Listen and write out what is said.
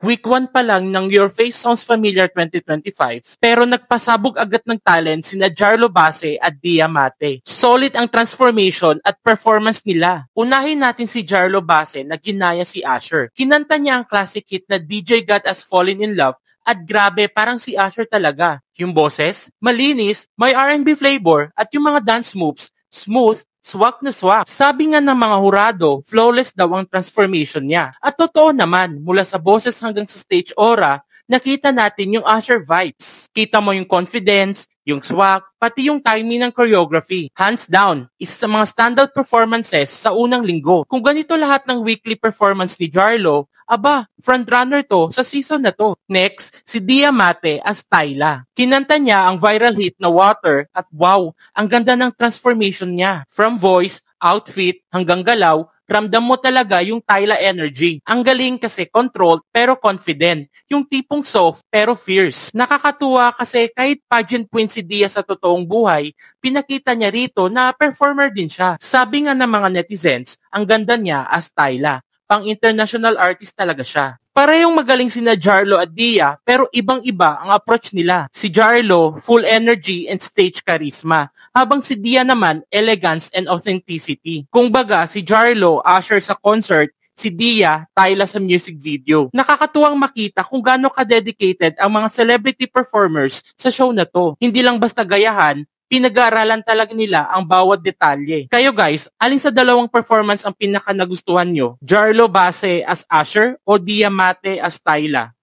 Week 1 pa lang ng Your Face Sounds Familiar 2025, pero nagpasabog agad ng talent sina Jarlo Base at Dia Mate. Solid ang transformation at performance nila. Unahin natin si Jarlo Base na ginaya si Usher. Kinanta niya ang classic hit na DJ Got Us Falling in Love at grabe parang si Usher talaga. Yung boses, malinis, may R&B flavor at yung mga dance moves, smooth, swak na swak. Sabi nga ng mga hurado, flawless daw ang transformation niya. At totoo naman, mula sa boses hanggang sa stage aura, nakita natin yung Usher vibes. Kita mo yung confidence, yung swag, pati yung timing ng choreography. Hands down, isa sa mga standout performances sa unang linggo. Kung ganito lahat ng weekly performance ni Jarlo, aba, frontrunner to sa season na to. Next, si Dia Mate as Tyla. Kinanta niya ang viral hit na Water at wow, ang ganda ng transformation niya. From voice, outfit, hanggang galaw, ramdam mo talaga yung Tyla energy. Ang galing kasi controlled pero confident. Yung tipong soft pero fierce. Nakakatuwa kasi kahit pageant queen si Dia sa totoong buhay, pinakita niya rito na performer din siya. Sabi nga ng mga netizens, ang ganda niya as Tyla. Pang-international artist talaga siya. Parehong magaling sina Jarlo at Dia pero ibang-iba ang approach nila. Si Jarlo, full energy and stage charisma, habang si Dia naman, elegance and authenticity. Kung baga, si Jarlo, Usher sa concert, si Dia, Tyla sa music video. Nakakatuwang makita kung gaano ka-dedicated ang mga celebrity performers sa show na to. Hindi lang basta gayahan, pinag-aaralan talaga nila ang bawat detalye. Kayo guys, alin sa dalawang performance ang pinaka nagustuhan nyo? Jarlo Base as Usher o Dia Mate as Tyla?